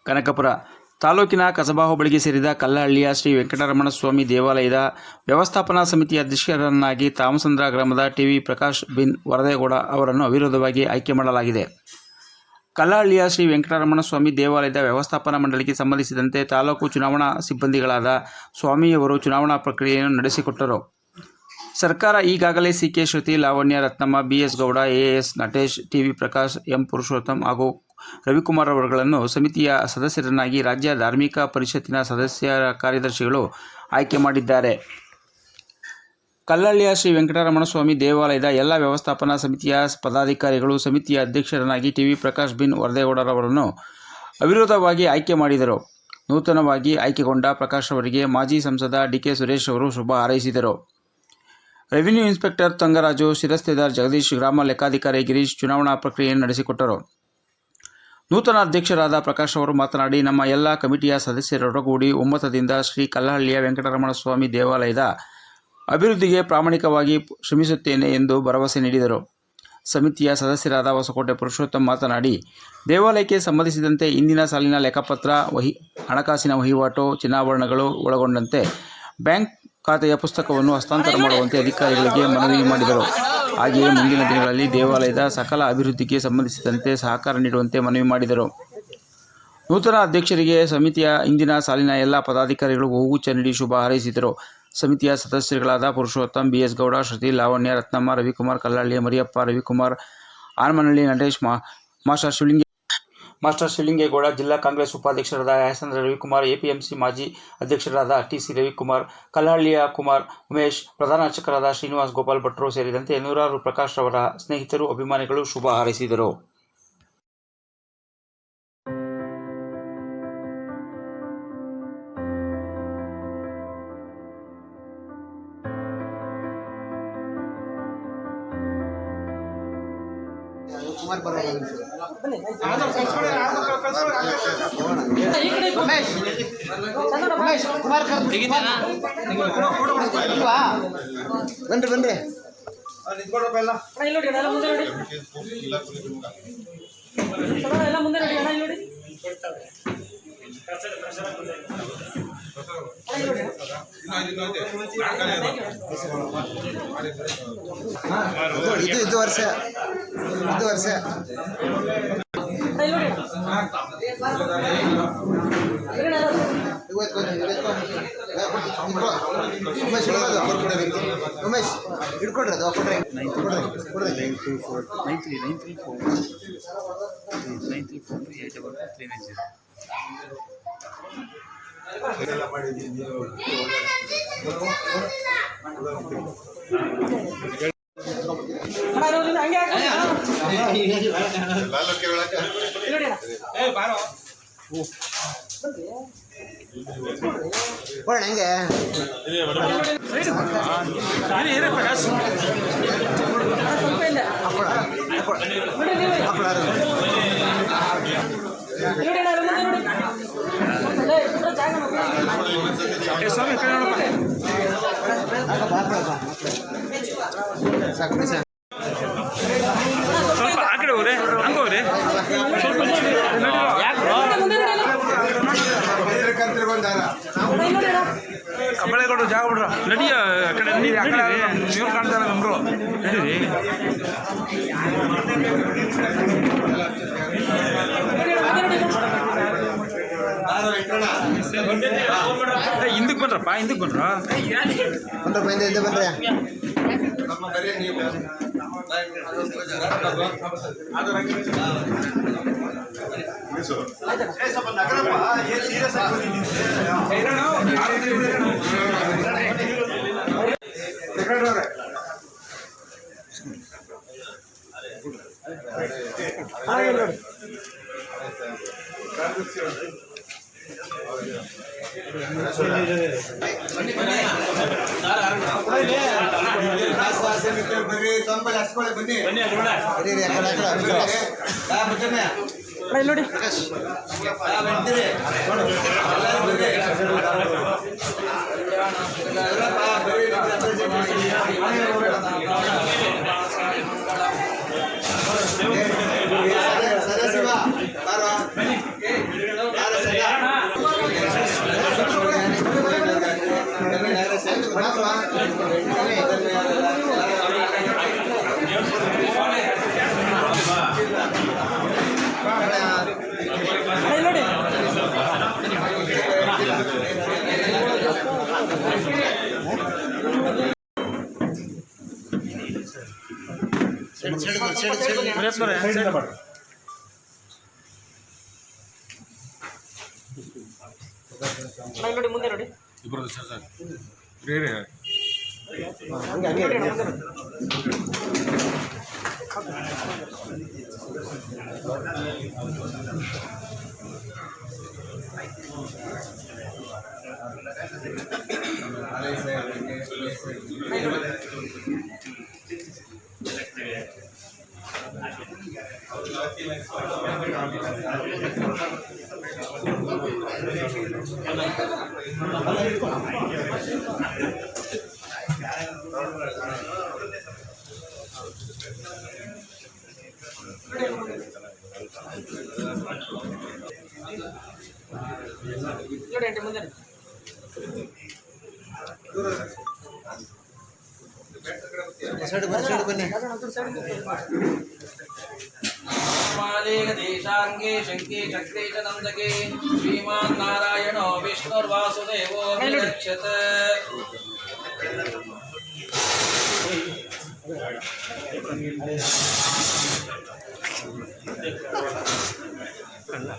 ಕನಕಪುರ ತಾಲೂಕಿನ ಕಸಬಾ ಹೋಬಳಿಗೆ ಸೇರಿದ ಕಲ್ಲಹಳ್ಳಿಯ ಶ್ರೀ ವೆಂಕಟರಮಣ ಸ್ವಾಮಿ ದೇವಾಲಯದ ವ್ಯವಸ್ಥಾಪನಾ ಸಮಿತಿಯ ಅಧ್ಯಕ್ಷರನ್ನಾಗಿ ತಾಮಸಂದ್ರ ಗ್ರಾಮದ ಟಿವಿ ಪ್ರಕಾಶ್ ಬಿನ್ ವರದೇಗೌಡ ಅವರನ್ನು ಅವಿರೋಧವಾಗಿ ಆಯ್ಕೆ ಮಾಡಲಾಗಿದೆ. ಕಲ್ಲಹಳ್ಳಿಯ ಶ್ರೀ ವೆಂಕಟರಮಣ ಸ್ವಾಮಿ ದೇವಾಲಯದ ವ್ಯವಸ್ಥಾಪನಾ ಮಂಡಳಿಗೆ ಸಂಬಂಧಿಸಿದಂತೆ ತಾಲೂಕು ಚುನಾವಣಾ ಸಿಬ್ಬಂದಿಗಳಾದ ಸ್ವಾಮಿಯವರು ಚುನಾವಣಾ ಪ್ರಕ್ರಿಯೆಯನ್ನು ನಡೆಸಿಕೊಟ್ಟರು. ಸರ್ಕಾರ ಈಗಾಗಲೇ C K. Shruti, Lavanya, Ratnamma, B S. Gowda, A S. Natesh, T V Prakash, M. Purushottam ಹಾಗೂ ರವಿಕುಮಾರ್ ಅವರುಗಳನ್ನು ಸಮಿತಿಯ ಸದಸ್ಯರನ್ನಾಗಿ ರಾಜ್ಯ ಧಾರ್ಮಿಕ ಪರಿಷತ್ತಿನ ಸದಸ್ಯ ಕಾರ್ಯದರ್ಶಿಗಳು ಆಯ್ಕೆ ಮಾಡಿದ್ದಾರೆ. ಕಲ್ಲಹಳ್ಳಿಯ ಶ್ರೀ ವೆಂಕಟರಮಣ ಸ್ವಾಮಿ ದೇವಾಲಯದ ಎಲ್ಲ ವ್ಯವಸ್ಥಾಪನಾ ಸಮಿತಿಯ ಪದಾಧಿಕಾರಿಗಳು ಸಮಿತಿಯ ಅಧ್ಯಕ್ಷರನ್ನಾಗಿ ಟಿವಿ ಪ್ರಕಾಶ್ ಬಿನ್ ವರದೇಗೌಡರವರನ್ನು ಅವಿರೋಧವಾಗಿ ಆಯ್ಕೆ ಮಾಡಿದರು. ನೂತನವಾಗಿ ಆಯ್ಕೆಗೊಂಡ ಪ್ರಕಾಶ್ ಅವರಿಗೆ ಮಾಜಿ ಸಂಸದ ಡಿ.ಕೆ. ಸುರೇಶ್ ಅವರು ಶುಭ ಹಾರೈಸಿದರು. ರೆವಿನ್ಯೂ ಇನ್ಸ್ಪೆಕ್ಟರ್ ತಂಗರಾಜು, ಶಿರಸ್ತೇದಾರ್ ಜಗದೀಶ್, ಗ್ರಾಮ ಲೆಕ್ಕಾಧಿಕಾರಿ ಗಿರೀಶ್ ಚುನಾವಣಾ ಪ್ರಕ್ರಿಯೆಯನ್ನು ನಡೆಸಿಕೊಟ್ಟರು. ನೂತನ ಅಧ್ಯಕ್ಷರಾದ ಪ್ರಕಾಶ್ ಅವರು ಮಾತನಾಡಿ, ನಮ್ಮ ಎಲ್ಲ ಕಮಿಟಿಯ ಸದಸ್ಯರೊಡಗೂಡಿ ಒಮ್ಮತದಿಂದ ಶ್ರೀ ಕಲ್ಲಹಳ್ಳಿಯ ವೆಂಕಟರಮಣ ಸ್ವಾಮಿ ದೇವಾಲಯದ ಅಭಿವೃದ್ಧಿಗೆ ಪ್ರಾಮಾಣಿಕವಾಗಿ ಶ್ರಮಿಸುತ್ತೇನೆ ಎಂದು ಭರವಸೆ ನೀಡಿದರು. ಸಮಿತಿಯ ಸದಸ್ಯರಾದ ಹೊಸಕೋಟೆ ಪುರುಷೋತ್ತಮ್ ಮಾತನಾಡಿ, ದೇವಾಲಯಕ್ಕೆ ಸಂಬಂಧಿಸಿದಂತೆ ಇಂದಿನ ಸಾಲಿನ ಲೆಕ್ಕಪತ್ರ, ಹಣಕಾಸಿನ ವಹಿವಾಟು, ಚಿನ್ನಾಭರಣಗಳು ಒಳಗೊಂಡಂತೆ ಬ್ಯಾಂಕ್ ಖಾತೆಯ ಪುಸ್ತಕವನ್ನು ಹಸ್ತಾಂತರ ಮಾಡುವಂತೆ ಅಧಿಕಾರಿಗಳಿಗೆ ಮನವಿ ಮಾಡಿದರು. ಹಾಗೆಯೇ ಮುಂದಿನ ದಿನಗಳಲ್ಲಿ ದೇವಾಲಯದ ಸಕಲ ಅಭಿವೃದ್ಧಿಗೆ ಸಂಬಂಧಿಸಿದಂತೆ ಸಹಕಾರ ನೀಡುವಂತೆ ಮನವಿ ಮಾಡಿದರು. ನೂತನ ಅಧ್ಯಕ್ಷರಿಗೆ ಸಮಿತಿಯ ಇಂದಿನ ಸಾಲಿನ ಎಲ್ಲ ಪದಾಧಿಕಾರಿಗಳು ಹೂಗುಚ್ಛ ನೀಡಿ ಶುಭ ಹಾರೈಸಿದರು. ಸಮಿತಿಯ ಸದಸ್ಯರುಗಳಾದ ಪುರುಷೋತ್ತಮ್, ಬಿ.ಎಸ್. ಗೌಡ, ಶ್ರುತಿ, ಲಾವಣ್ಯ, ರತ್ನಮ್ಮ, ರವಿಕುಮಾರ್, ಕಲ್ಲಹಳ್ಳಿಯ ಮರಿಯಪ್ಪ, ರವಿಕುಮಾರ್, ಆನಮನಹಳ್ಳಿ ನಟೇಶ್, ಮಾಸ್ಟರ್ ಶಿವಲಿಂಗೇಗೌಡ, ಜಿಲ್ಲಾ ಕಾಂಗ್ರೆಸ್ ಉಪಾಧ್ಯಕ್ಷರಾದ ಯಾಸಂದ್ರ ರವಿಕುಮಾರ್, ಎಪಿಎಂಸಿ ಮಾಜಿ ಅಧ್ಯಕ್ಷರಾದ ಟಿ.ಸಿ. ರವಿಕುಮಾರ್, ಕಲ್ಲಹಳ್ಳಿಯ ಕುಮಾರ್ ಉಮೇಶ್, ಪ್ರಧಾನ ಅರ್ಚಕರಾದ ಶ್ರೀನಿವಾಸ್ ಗೋಪಾಲ್ ಭಟ್ರು ಸೇರಿದಂತೆ ನೂರಾರು ಪ್ರಕಾಶ್ ಅವರ ಸ್ನೇಹಿತರು, ಅಭಿಮಾನಿಗಳು ಶುಭ ಹಾರೈಸಿದರು. ಬನ್ರಿ ಇದು ವರ್ಷ ಉಮೇಶ್ ಹಿಡ್ಕೊಡ್ರಿ ಅದು ಕೊಡ್ರಿ 934384 ಬರೋಣ ಹೆಂಗೆ ಸ್ವಲ್ಪ ಆ ಕಡೆ ಹೋದ್ರೆ ಹಂಗೆ ಹೋದ್ರೆ ಕಬ್ಬಳೆಗೌಡರು ಜಾಗ ಬಿಡ್ರ ನಡಿಯ ಆ ಕಡೆ ನೀವು ಕಾಣ್ತಾರೆ ನಮ್ರು ನಡೀರಿ. ಹಿಂದಕ್ಕೆ ಬನ್ರಪ್ಪ, ಹಿಂದಕ್ಕೆ ಬನ್ರ ಹಿಂದೆ ಬನ್ರಿ. ನೋಡಿ ಸದಸ್ಯ ನೋಡಿ ಮುಂದೆ ನೋಡಿ ಇಬ್ಬರದು ಸರ್ ಹಂಗೆ ನೋಡಿ ಆಂಟಿ ಮುಂದೆ ಸೈಡ್ ಬನ್ನಿ देशांगे शंके चक्रे च नंदके श्रीमान नारायणो विष्णुर्वासुदेवो विरक्षत ಫ್ರೆಂಡ್